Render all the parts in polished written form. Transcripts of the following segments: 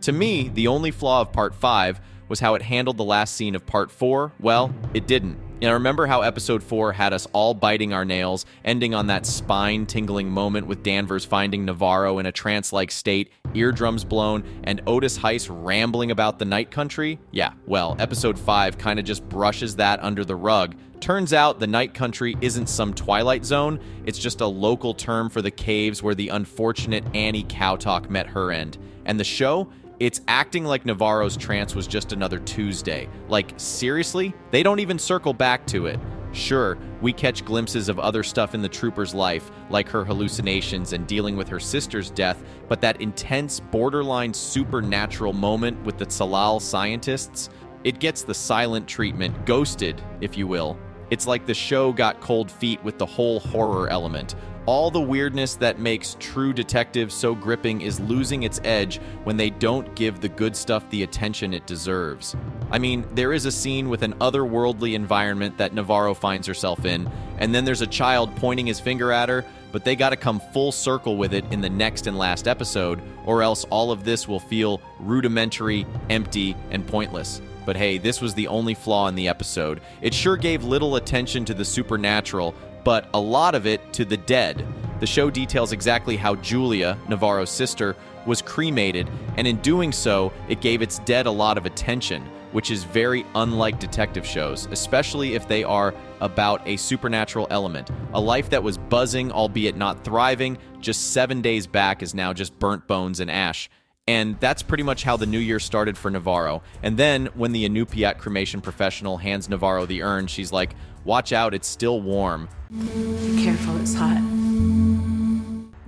To me, the only flaw of Part 5 was how it handled the last scene of Part 4. Well, it didn't. And I remember how Episode 4 had us all biting our nails, ending on that spine-tingling moment with Danvers finding Navarro in a trance-like state, eardrums blown, and Otis Heiss rambling about the Night Country? Yeah, well, Episode 5 kind of just brushes that under the rug. Turns out the Night Country isn't some Twilight Zone, it's just a local term for the caves where the unfortunate Annie Cowtalk met her end. And the show? It's acting like Navarro's trance was just another Tuesday. Like, seriously? They don't even circle back to it. Sure, we catch glimpses of other stuff in the trooper's life, like her hallucinations and dealing with her sister's death, but that intense, borderline supernatural moment with the Tsalal scientists, it gets the silent treatment, ghosted, if you will. It's like the show got cold feet with the whole horror element. All the weirdness that makes True Detective so gripping is losing its edge when they don't give the good stuff the attention it deserves. I mean, there is a scene with an otherworldly environment that Navarro finds herself in, and then there's a child pointing his finger at her, but they gotta come full circle with it in the next and last episode, or else all of this will feel rudimentary, empty, and pointless. But hey, this was the only flaw in the episode. It sure gave little attention to the supernatural, but a lot of it to the dead. The show details exactly how Julia, Navarro's sister, was cremated, and in doing so, it gave its dead a lot of attention, which is very unlike detective shows, especially if they are about a supernatural element. A life that was buzzing, albeit not thriving, just 7 days back is now just burnt bones and ash. And that's pretty much how the new year started for Navarro. And then, when the Inupiat cremation professional hands Navarro the urn, she's like, "Watch out, it's still warm." Be careful, it's hot.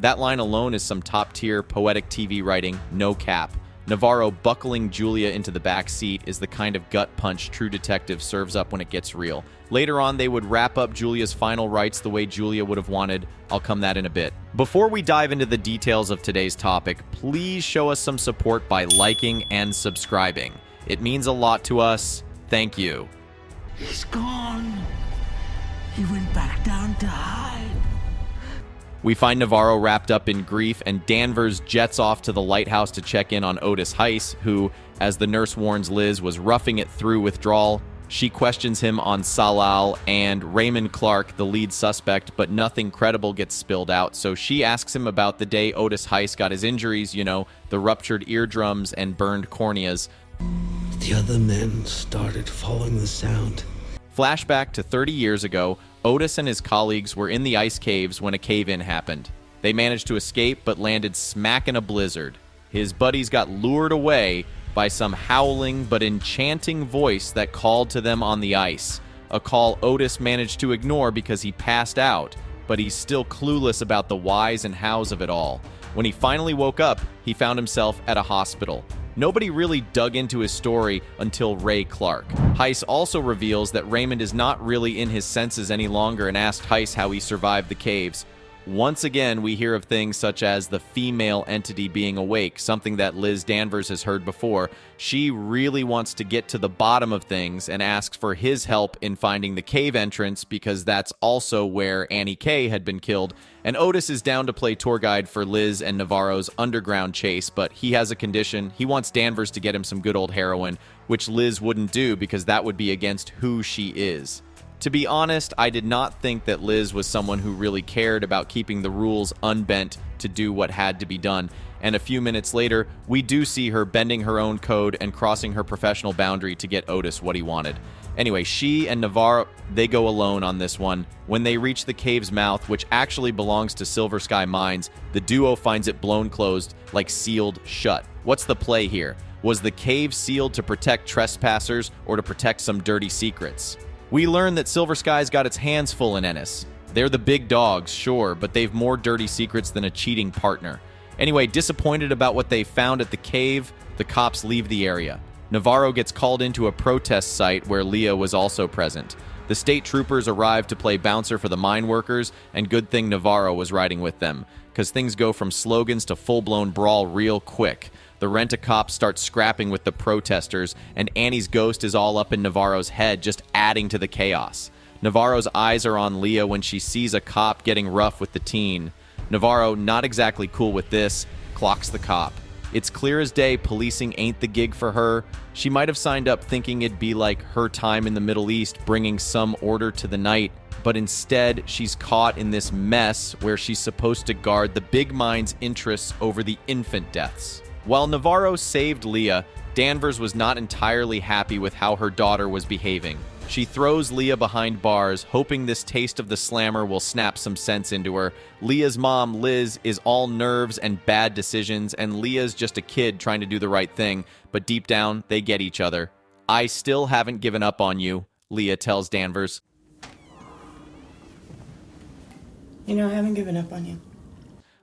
That line alone is some top-tier poetic TV writing, no cap. Navarro buckling Julia into the back seat is the kind of gut punch True Detective serves up when it gets real. Later on, they would wrap up Julia's final rites the way Julia would have wanted. I'll come that in a bit. Before we dive into the details of today's topic, please show us some support by liking and subscribing. It means a lot to us. Thank you. He's gone. He went back down to hide. We find Navarro wrapped up in grief, and Danvers jets off to the lighthouse to check in on Otis Heiss, who, as the nurse warns Liz, was roughing it through withdrawal. She questions him on Tsalal and Raymond Clark, the lead suspect, but nothing credible gets spilled out, so she asks him about the day Otis Heiss got his injuries, you know, the ruptured eardrums and burned corneas. The other men started following the sound. Flashback to 30 years ago, Otis and his colleagues were in the ice caves when a cave-in happened. They managed to escape, but landed smack in a blizzard. His buddies got lured away by some howling but enchanting voice that called to them on the ice. A call Otis managed to ignore because he passed out, but he's still clueless about the whys and hows of it all. When he finally woke up, he found himself at a hospital. Nobody really dug into his story until Ray Clark. Heiss also reveals that Raymond is not really in his senses any longer and asked Heiss how he survived the caves. Once again, we hear of things such as the female entity being awake, something that Liz Danvers has heard before. She really wants to get to the bottom of things and asks for his help in finding the cave entrance because that's also where Annie Kay had been killed. And Otis is down to play tour guide for Liz and Navarro's underground chase, but he has a condition. He wants Danvers to get him some good old heroin, which Liz wouldn't do because that would be against who she is. To be honest, I did not think that Liz was someone who really cared about keeping the rules unbent to do what had to be done. And a few minutes later, we do see her bending her own code and crossing her professional boundary to get Otis what he wanted. Anyway, she and Navarro, they go alone on this one. When they reach the cave's mouth, which actually belongs to Silver Sky Mines, the duo finds it blown closed, like sealed shut. What's the play here? Was the cave sealed to protect trespassers or to protect some dirty secrets? We learn that Silver Sky's got its hands full in Ennis. They're the big dogs, sure, but they've more dirty secrets than a cheating partner. Anyway, disappointed about what they found at the cave, the cops leave the area. Navarro gets called into a protest site where Leah was also present. The state troopers arrive to play bouncer for the mine workers, and good thing Navarro was riding with them, because things go from slogans to full-blown brawl real quick. The rent-a-cop starts scrapping with the protesters, and Annie's ghost is all up in Navarro's head, just adding to the chaos. Navarro's eyes are on Leah when she sees a cop getting rough with the teen. Navarro, not exactly cool with this, clocks the cop. It's clear as day policing ain't the gig for her. She might have signed up thinking it'd be like her time in the Middle East, bringing some order to the night, but instead she's caught in this mess where she's supposed to guard the big mind's interests over the infant deaths. While Navarro saved Leah, Danvers was not entirely happy with how her daughter was behaving. She throws Leah behind bars, hoping this taste of the slammer will snap some sense into her. Leah's mom, Liz, is all nerves and bad decisions, and Leah's just a kid trying to do the right thing, but deep down, they get each other. "I still haven't given up on you," Leah tells Danvers. You know, I haven't given up on you.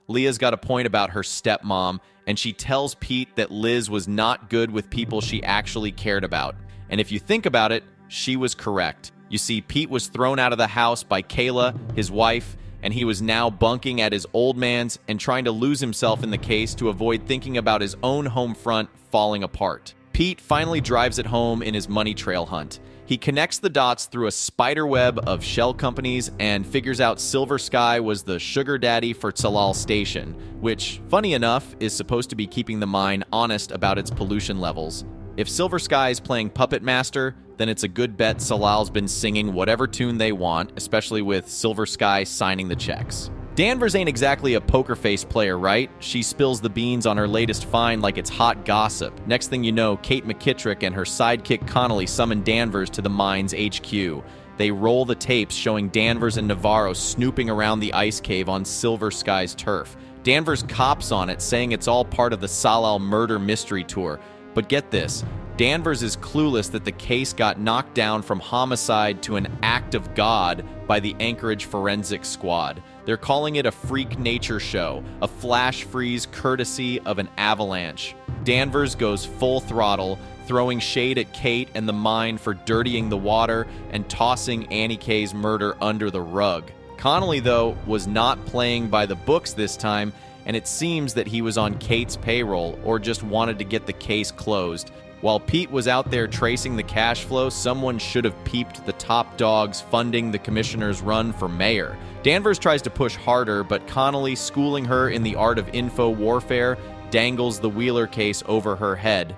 Leah's got a point about her stepmom, and she tells Pete that Liz was not good with people she actually cared about. And if you think about it, she was correct. You see, Pete was thrown out of the house by Kayla, his wife, and he was now bunking at his old man's and trying to lose himself in the case to avoid thinking about his own home front falling apart. Pete finally drives it home in his money trail hunt. He connects the dots through a spider web of shell companies and figures out Silver Sky was the sugar daddy for Tsalal Station, which, funny enough, is supposed to be keeping the mine honest about its pollution levels. If Silver Sky is playing Puppet Master, then it's a good bet Tsalal's been singing whatever tune they want, especially with Silver Sky signing the checks. Danvers ain't exactly a poker face player, right? She spills the beans on her latest find like it's hot gossip. Next thing you know, Kate McKittrick and her sidekick Connolly summon Danvers to the mine's HQ. They roll the tapes showing Danvers and Navarro snooping around the ice cave on Silver Sky's turf. Danvers cops on it, saying it's all part of the Tsalal murder mystery tour. But get this, Danvers is clueless that the case got knocked down from homicide to an act of God by the Anchorage Forensic Squad. They're calling it a freak nature show, a flash freeze courtesy of an avalanche. Danvers goes full throttle, throwing shade at Kate and the mine for dirtying the water and tossing Annie K's murder under the rug. Connolly, though, was not playing by the books this time, and it seems that he was on Kate's payroll or just wanted to get the case closed. While Pete was out there tracing the cash flow, someone should have peeped the top dogs funding the commissioner's run for mayor. Danvers tries to push harder, but Connolly, schooling her in the art of info warfare, dangles the Wheeler case over her head.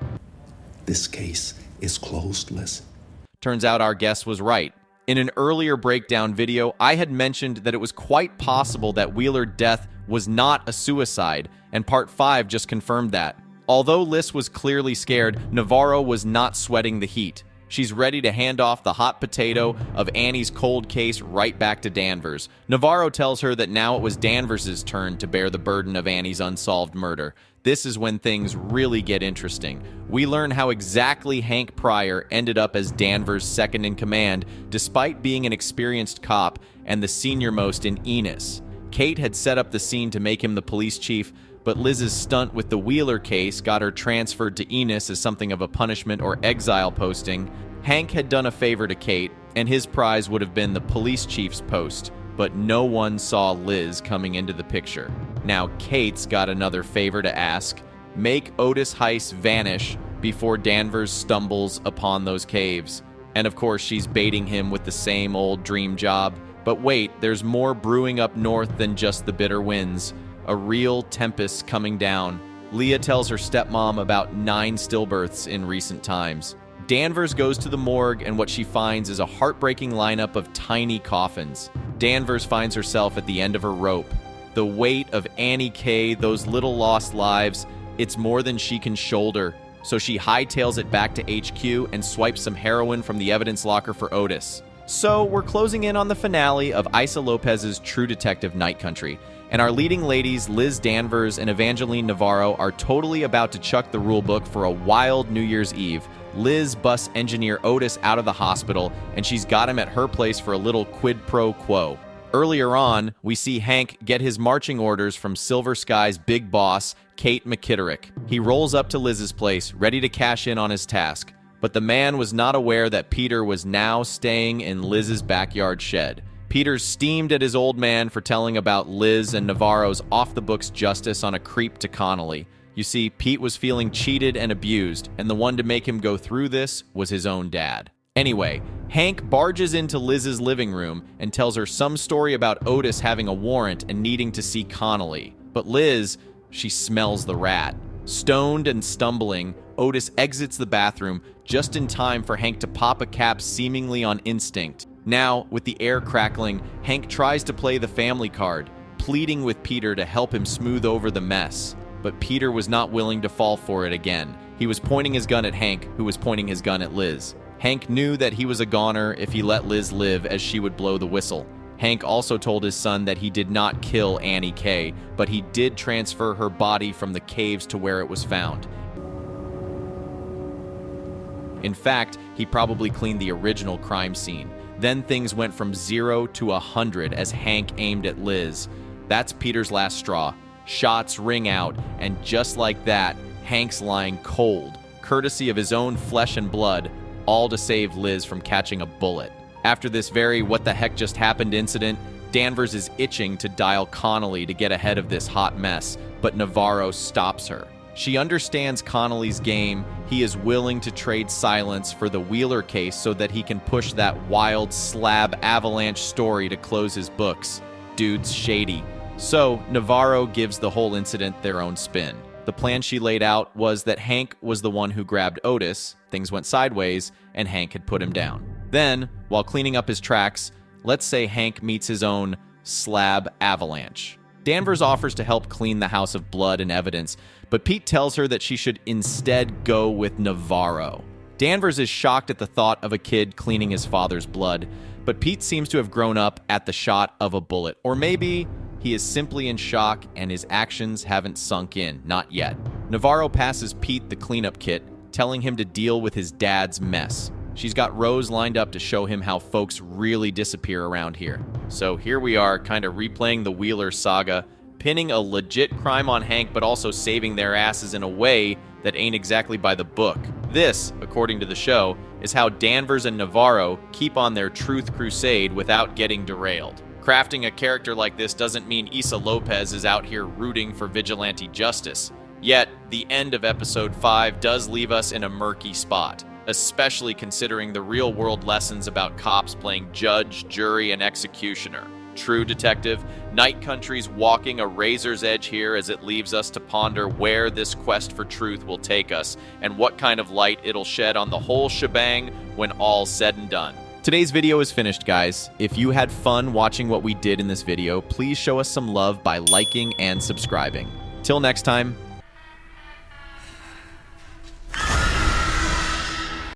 This case is closed, Liz. Turns out our guess was right. In an earlier breakdown video, I had mentioned that it was quite possible that Wheeler's death was not a suicide, and Part 5 just confirmed that. Although Liz was clearly scared, Navarro was not sweating the heat. She's ready to hand off the hot potato of Annie's cold case right back to Danvers. Navarro tells her that now it was Danvers' turn to bear the burden of Annie's unsolved murder. This is when things really get interesting. We learn how exactly Hank Pryor ended up as Danvers' second in command, despite being an experienced cop and the senior-most in Enos. Kate had set up the scene to make him the police chief, but Liz's stunt with the Wheeler case got her transferred to Enos as something of a punishment or exile posting. Hank had done a favor to Kate, and his prize would have been the police chief's post, but no one saw Liz coming into the picture. Now Kate's got another favor to ask. Make Otis Heiss vanish before Danvers stumbles upon those caves. And of course, she's baiting him with the same old dream job. But wait, there's more brewing up north than just the bitter winds. A real tempest coming down. Leah tells her stepmom about 9 stillbirths in recent times. Danvers goes to the morgue, and what she finds is a heartbreaking lineup of tiny coffins. Danvers finds herself at the end of her rope. The weight of Annie K, those little lost lives, it's more than she can shoulder. So she hightails it back to HQ and swipes some heroin from the evidence locker for Otis. So we're closing in on the finale of Issa Lopez's True Detective Night Country, and our leading ladies, Liz Danvers and Evangeline Navarro, are totally about to chuck the rulebook for a wild New Year's Eve. Liz busts engineer Otis out of the hospital, and she's got him at her place for a little quid pro quo. Earlier on, we see Hank get his marching orders from Silver Sky's big boss, Kate McKittrick. He rolls up to Liz's place, ready to cash in on his task. But the man was not aware that Peter was now staying in Liz's backyard shed. Peter steamed at his old man for telling about Liz and Navarro's off-the-books justice on a creep to Connolly. You see, Pete was feeling cheated and abused, and the one to make him go through this was his own dad. Anyway, Hank barges into Liz's living room and tells her some story about Otis having a warrant and needing to see Connolly. But Liz, she smells the rat. Stoned and stumbling, Otis exits the bathroom just in time for Hank to pop a cap seemingly on instinct. Now, with the air crackling, Hank tries to play the family card, pleading with Peter to help him smooth over the mess. But Peter was not willing to fall for it again. He was pointing his gun at Hank, who was pointing his gun at Liz. Hank knew that he was a goner if he let Liz live, as she would blow the whistle. Hank also told his son that he did not kill Annie Kay, but he did transfer her body from the caves to where it was found. In fact, he probably cleaned the original crime scene. Then things went from 0 to 100 as Hank aimed at Liz. That's Peter's last straw. Shots ring out, and just like that, Hank's lying cold, courtesy of his own flesh and blood, all to save Liz from catching a bullet. After this very what the heck just happened incident, Danvers is itching to dial Connolly to get ahead of this hot mess, but Navarro stops her. She understands Connolly's game. He is willing to trade silence for the Wheeler case so that he can push that wild slab avalanche story to close his books. Dude's shady. So, Navarro gives the whole incident their own spin. The plan she laid out was that Hank was the one who grabbed Otis, things went sideways, and Hank had put him down. Then, while cleaning up his tracks, let's say Hank meets his own slab avalanche. Danvers offers to help clean the house of blood and evidence, but Pete tells her that she should instead go with Navarro. Danvers is shocked at the thought of a kid cleaning his father's blood, but Pete seems to have grown up at the shot of a bullet. Or maybe he is simply in shock and his actions haven't sunk in, not yet. Navarro passes Pete the cleanup kit, telling him to deal with his dad's mess. She's got Rose lined up to show him how folks really disappear around here. So here we are, kind of replaying the Wheeler saga, pinning a legit crime on Hank, but also saving their asses in a way that ain't exactly by the book. This, according to the show, is how Danvers and Navarro keep on their truth crusade without getting derailed. Crafting a character like this doesn't mean Issa Lopez is out here rooting for vigilante justice. Yet, the end of episode 5 does leave us in a murky spot, especially considering the real-world lessons about cops playing judge, jury, and executioner. True detective, Night Country's walking a razor's edge here as it leaves us to ponder where this quest for truth will take us and what kind of light it'll shed on the whole shebang when all's said and done. Today's video is finished, guys. If you had fun watching what we did in this video, please show us some love by liking and subscribing. Till next time,